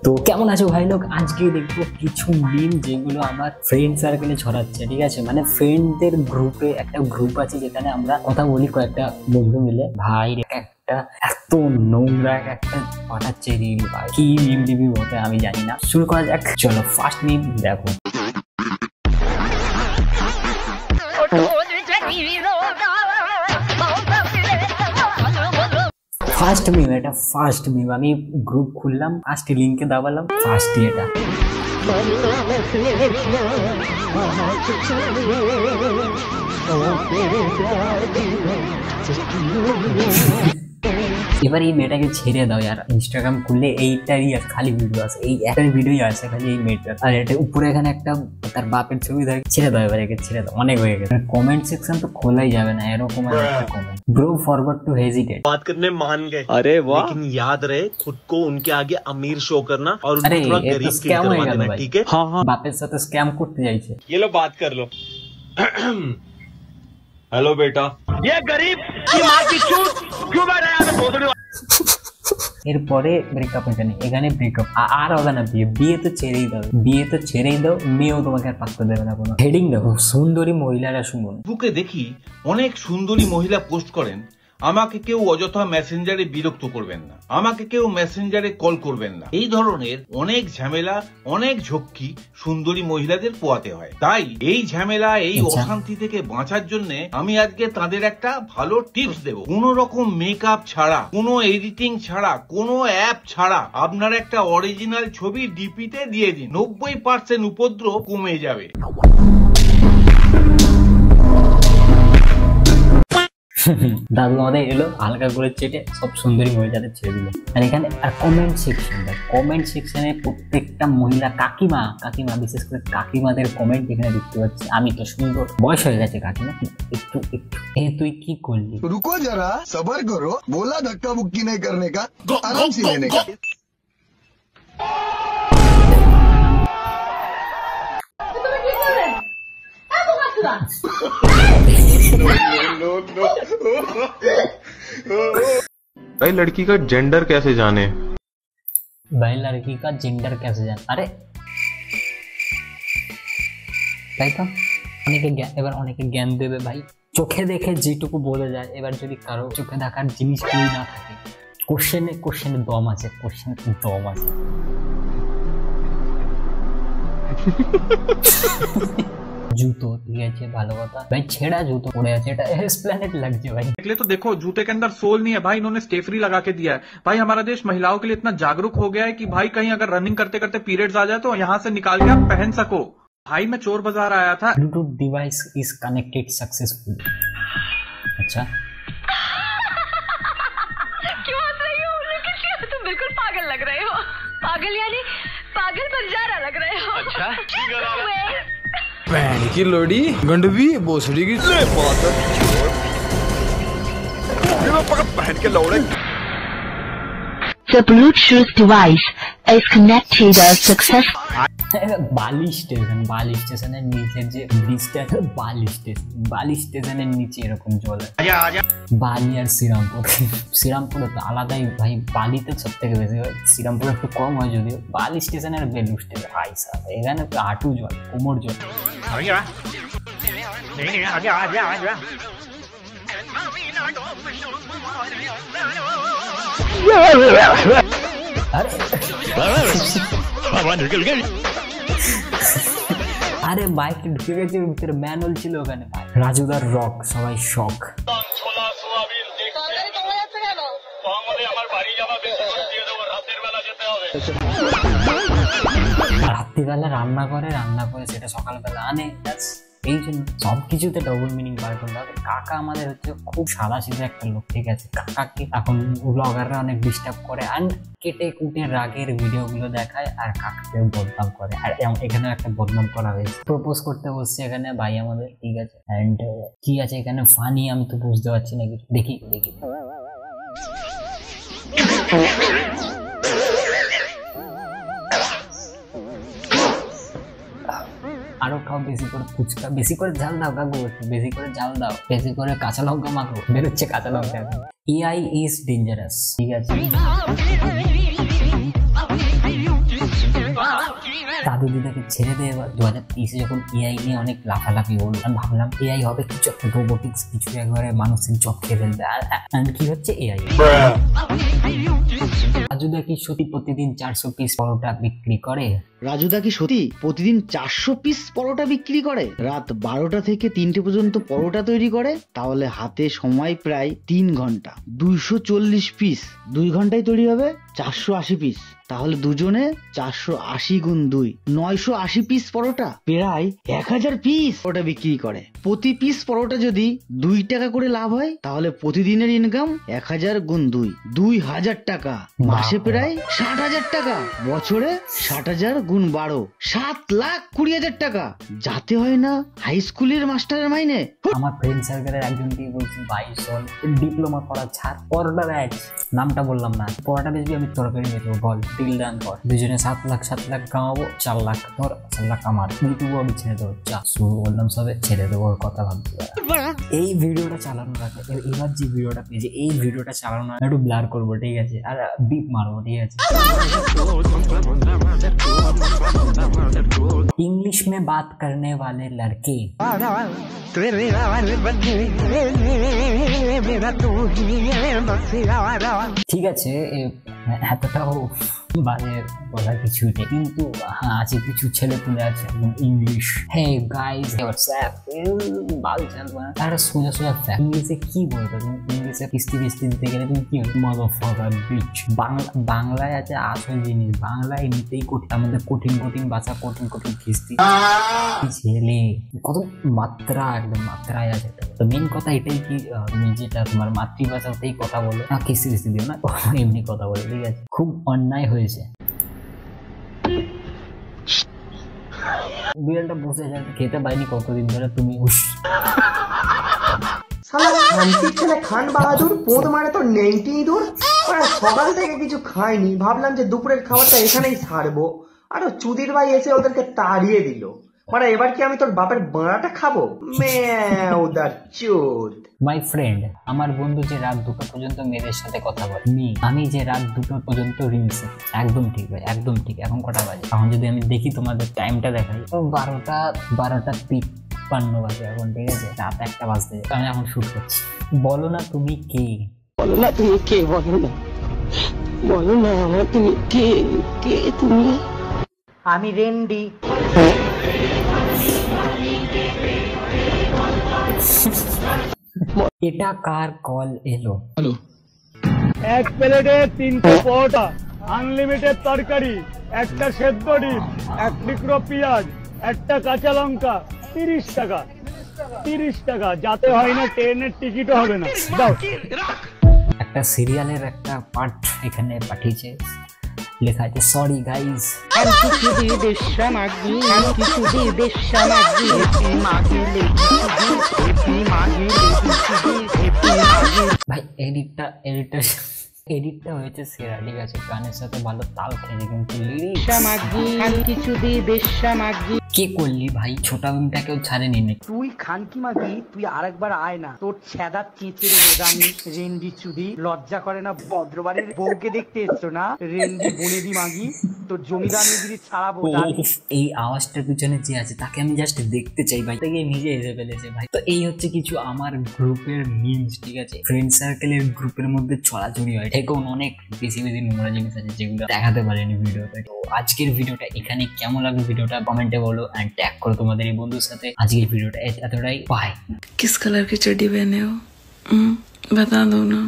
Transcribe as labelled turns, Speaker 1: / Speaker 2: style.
Speaker 1: তো কেমন আছো ভাই লোক? আজকে দেখবো কিছু মিম যেগুলো আমার ফ্রেন্ড সার্কেলে ছড়াচ্ছে, ঠিক আছে? মানে ফ্রেন্ডদের গ্রুপে একটা গ্রুপ আছে যেখানে আমরা কথা বলি কয়েকটা বন্ধু মিলে। ভাই একটা এত নোংরা একটা পাঠাচ্ছে রিল, ভাই কি মিম দিবি বলতে আমি জানি না। শুরু করা যাক, চলো ফার্স্ট মিম দেখো। ফার্স্ট মিম, এটা ফার্স্ট মিম। আমি গ্রুপ খুললাম, ফার্স্ট লিঙ্কে দাবালাম, ফার্স্ট এটা। এবার এই মেয়েটাকে ছেড়ে দাও यार, ইনস্টাগ্রাম খুললে এইটারই খালি ভিডিও আছে, এই একটাই ভিডিওই আছে খালি এই মেয়েটার। আর এটা উপরে এখানে একটা তার বাপের ছবি ধরে ছেড়ে দাও, এবার একে ছেড়ে দাও, অনেক হয়ে গেছে। কমেন্ট সেকশন তো খোলাই যাবে না এরকম একটা comment. Bro forward to hesitate
Speaker 2: बात करने मान गए। अरे वाह, लेकिन याद रहे खुद को उनके आगे अमीर शो करना और उनको थोड़ा गरीब फील करवा देना, ठीक है?
Speaker 1: हाँ हाँ, बापेर साथे स्कैम करते जाइए।
Speaker 2: ये लो बात कर लो। हेलो बेटा, ये गरीब की मां की चूत क्यों बैठा है भोसड़ी।
Speaker 1: এরপরে ব্রেকআপ, এখানে ব্রেকআপ আর হবে না। বিয়ে তো ছেড়েই দাও, বিয়ে তো ছেড়েই দাও, মেয়েও তোমাকে আর পাত্তা দেবে না। কোনো হেডিং দেখো, সুন্দরী মহিলারা শুনুন।
Speaker 3: ফেসবুকে দেখি অনেক সুন্দরী মহিলা পোস্ট করেন, আমাকে কেউ অযথা মেসেঞ্জারে বিরক্ত করবেন না, আমাকে কেউ মেসেঞ্জারে কল করবেন না। এই ধরনের অনেক ঝামেলা, অনেক ঝক্কি সুন্দরী মহিলাদের পোয়াতে হয়। তাই এই ঝামেলা, এই অশান্তি থেকে বাঁচার জন্য আমি আজকে তাদের একটা ভালো টিপস দেব। কোনো রকম মেকআপ ছাড়া, কোনো এডিটিং ছাড়া, কোনো অ্যাপ ছাড়া আপনার একটা অরিজিনাল ছবি ডিপিতে দিয়ে দিন, 90% উপদ্রব কমে যাবে।
Speaker 1: দাদু আমাদের এলো হালকা করে চেটে সব সুন্দরী মহিলাদের ছেড়ে দিল। আর এখানে আর কমেন্ট সেকশন, কমেন্ট সেকশনে প্রত্যেকটা মহিলা কাকিমা, বিশেষ করে কাকিমাদের কমেন্ট এখানে দেখতে পাচ্ছি। আমি তো সুন্দর, বয়স হয়ে গেছে কাকিমা, একটু তুই কি করলি?
Speaker 4: রুকো যারা, সবার করো, बोला धक्का मुक्की नहीं करने का, आराम से लेने का।
Speaker 5: भाई लड़की का जेंडर कैसे जाने?
Speaker 1: भाई लड़की का जेंडर कैसे जाने? अरे তাই তো এবার অনেকে জ্ঞান দেবে ভাই। চোখে দেখে যেটুকু বলে যায়, এবার যদি কারো চোখে দেখার জিনিসগুলি না থাকে, কোশ্চেনে দম আছে, দম আছে। जूतो, ठीक है, ভালো কথা ভাই। ছেঁড়া জুতো পড়ে আছে, এটা এসপ্ল্যানেড লাগছে भाई।
Speaker 6: निकले तो देखो जूते के अंदर सोल नहीं है भाई, इन्होंने स्टेफरी लगा के दिया है भाई। हमारा देश महिलाओं के लिए इतना जागरूक हो गया है कि भाई कहीं अगर रनिंग करते करते पीरियड्स आ जाए तो यहाँ से निकाल के आप पहन सको। भाई मैं चोर बाजार आया था,
Speaker 1: Bluetooth device is connected successful. अच्छा
Speaker 7: क्यों हंस रही हो? लेकिन तुम बिल्कुल पागल लग रहे हो। पागल यानी पागल बंजारा लग रहे हो। अच्छा
Speaker 8: बहन की लोड़ी गंडवी भोसड़ी की बहन के लौड़े।
Speaker 7: The Bluetooth device is connected successfully.
Speaker 1: বালি স্টেশনের নিচে যে ব্রিজটা, বালি স্টেশনের নিচে এরকম জল। বালি আর শ্রীরামপুরে তো আলাদাই ভাই, বালিতে সব থেকে বেশি হয়, শ্রীরামপুরে একটু কম হয় যদিও। বালি স্টেশনের বেলু স্টেশন ভাই সাহেব, এখানে তো হাঁটু জল, কোমর জল। আরে বাইক ঢুকে গেছে ভিতরে, ম্যানুয়াল ছিল ওখানে ভাই। রাজুদার রক, সবাই শখ। রাত্রিবেলা রান্না করে সেটা সকালবেলা আনে, এই জন্য সবকিছুতে ডবল মিনিং বার করতে হবে। কাকা আমাদের হচ্ছে খুব সাদা সিধা একটা লোক, ঠিক আছে? কাকাকে এখন ব্লগাররা অনেক ডিস্টার্ব করে, অ্যান্ড কেটে কুটে রাগের ভিডিওগুলো দেখায় আর কাকাকে বদনাম করে। আর এখানে একটা বদনাম করা হয়েছে, প্রপোজ করতে বসছে এখানে ভাই আমাদের, ঠিক আছে? অ্যান্ড কি আছে এখানে ফানি, আমি তো বুঝতে পারছি না কিছু। দেখি আরো খাও, বেশি করে ফুচকা, বেশি করে ঝাল দাও কাকু, বেশি করে ঝাল দাও, বেশি করে কাঁচা লঙ্কা মাখো, বেরোচ্ছে কাঁচা লঙ্কা। AI is dangerous, ঠিক আছে? দাদু দিদাকে ছেড়ে দিয়ে এবার 2030 যখন এআই নিয়ে অনেক লাফালাফি হলো, আমি ভাবলাম এআই হবে কিছু একটা রোবোটিক্স, কিছু একবারে মানুষের জব খেয়ে ফেলবে। আর কি হচ্ছে এআই। রাজুদা কি সত্যি প্রতিদিন 400 পিস পরোটা বিক্রি করে?
Speaker 9: রাজুদা কি সত্যি প্রতিদিন 400 পিস পরোটা বিক্রি করে? রাত 12টা থেকে 3টে পর্যন্ত পরোটা তৈরি করে, তাহলে হাতে সময় প্রায় 3 ঘন্টা। 240 পিস 2 ঘন্টায় তৈরি হবে 480 পিস, তাহলে দুজনে 480 গুণ 2 980 পিস পরোটা, প্রায় 1000 পিস পরোটা বিক্রি করে। প্রতি পিস পরোটা যদি 2 টাকা করে লাভ হয়, তাহলে প্রতিদিনের ইনকাম 1000 গুণ 2 2000 টাকা, মাসে প্রায় 60,000 টাকা, বছরে 60,000 গুণ 12 7,20,000 টাকা, যাতে হয় না হাই স্কুলের মাস্টারের মাইনে।
Speaker 1: আমার ফ্রেন্ড সার্কেলের একজনকে বলছি, ভাই চল ডিপ্লোমা করা ছাড়, পরোটা ব্যাচ, নামটা বললাম না, পরোটা বেচবি আমি তরকারি বেচবো, বল ডিল ডান কর, দুজনে 7 লাখ কামাবো, 4 লাখ ধর, 4 লাখ আমার ইউটিউবে আমি ছেড়ে দেবো। যা শুরু বললাম সবে ছেড়ে দেবো, কথা ভাবছি। এই ভিডিওটা চালানোর আগে এবার যে ভিডিওটা পেয়েছি, এই ভিডিওটা চালানোর একটু ব্লার করবো, ঠিক আছে, আর বিপ মারবো, ঠিক আছে। इंग्लिश में बात करने वाले लड़के ঠিক আছে, এতটাও বাজে বলা কিছু নেই, কিন্তু হ্যাঁ আছে কিছু ছেলে পুলে আছে ইংলিশ। হে গাইস হোয়াটসঅ্যাপ বাল চালবা, তারা সোজা ফ্যাক্ট। ইংলিশে কি বলবে তুমি? ইংলিশে কিস্তি দিতে গেলে তুমি কি মাদারফাকার বিচ। বাংলায় আছে আসল জিনিস, বাংলা এমনিতেই কঠিন, আমাদের কঠিন ভাষা, কঠিন কিস্তি ছেলে কত মাত্রা, একদম মাত্রায় আছে। তো মেন কথা এটাই কি, তুমি যেটা তোমার মাতৃভাষা ওটাই কথা বলো, কিস্তি দিও না, এমনি কথা বলো, ঠিক আছে। খুব অন্যায় হয়েছে। বিড়ালটা বসে যায়, খেতে পারিনি কতদিন ধরে, তুমি
Speaker 10: খান বাহাদুর পোঁত মারে তো নেংটি ইঁদুর। সকাল থেকে কিছু খাইনি, ভাবলাম যে দুপুরের খাবারটা এখানেই ছাড়বো, আর চুদির ভাই এসে ওদেরকে তাড়িয়ে দিল। মানে এবার কি আমি তোর বাপের বাঁড়াটা খাবো?
Speaker 1: মাই ফ্রেন্ড, আমার বন্ধু যে রাত 2টা পর্যন্ত মেয়েদের সাথে কথা বলে, আমি যে রাত 2টা পর্যন্ত রিলস, একদম ঠিক ভাই, একদম ঠিক। এখন কটা বাজে? এখন যদি আমি দেখি তোমাদের টাইমটা দেখাই, 12:53 বাজে এখন, ঠিক আছে, রাত 1টা বাজতে যায়। আমি এখন শুট করছি। বলো না তুমি কে,
Speaker 11: বলো না তুমি কে, বলো না তুমি কে তুমি?
Speaker 10: আমি রেন্ডি।
Speaker 1: এটা কার কল এলো?
Speaker 12: হ্যালো। 1 প্লেটে 3টে পরোটা, আনলিমিটেড তরকারি, একটা সেদ্ধ ডিম, 1 টুকরো পেঁয়াজ, একটা কাঁচা লঙ্কা, 30 টাকা। 30 টাকা, যাতে হয় না ট্রেনের টিকিটও হবে না। দাও।
Speaker 1: একটা সিরিয়ালের একটা পার্ট এখানে পাঠিয়েছে, লেখা আছে সরি গাইস। ভাই এডিটটা হয়েছে সেরা, ঠিক আছে, গানের সাথে ভালো তাল খেয়েছে, কিন্তু কে করলি ভাই? ছোটা বিমটাকেও ছাড়েনি নাকি?
Speaker 10: তুই খানকি মাগি, তুই আরেকবার আয় না, তোর ছেদা চেঁচের বোদামি রেন্ডি চুদি, লজ্জা করে না? ভদ্রবাড়ির বউকে দেখতে এসছো না? রেন্ডি বনেদি মাগি, তোর জমিদারগিরি ছাড়াবো।
Speaker 1: এই আওয়াজটার পিছনে যে আছে তাকে আমি জাস্ট দেখতে চাই ভাই, তাকে নিজে এসে ফেলেছে ভাই। তো এই হচ্ছে কিছু আমার গ্রুপের মিমস, ঠিক আছে, ফ্রেন্ড সার্কেলের গ্রুপের মধ্যে ছড়াছড়ি হয়। এখন অনেক বেশি নোংরা জিনিস আছে যেগুলো দেখাতে পারেনি ভিডিওতে। তো আজকের ভিডিওটা এখানে কেমন লাগলো ভিডিওটা কমেন্টে বলো, এন্ড ট্যাগ করো তোমাদের এই বন্ধুর সাথে। আজকের ভিডিওটা এতটাই, বাই।
Speaker 13: किस कलर की चड्डी पहने हो बता दो ना।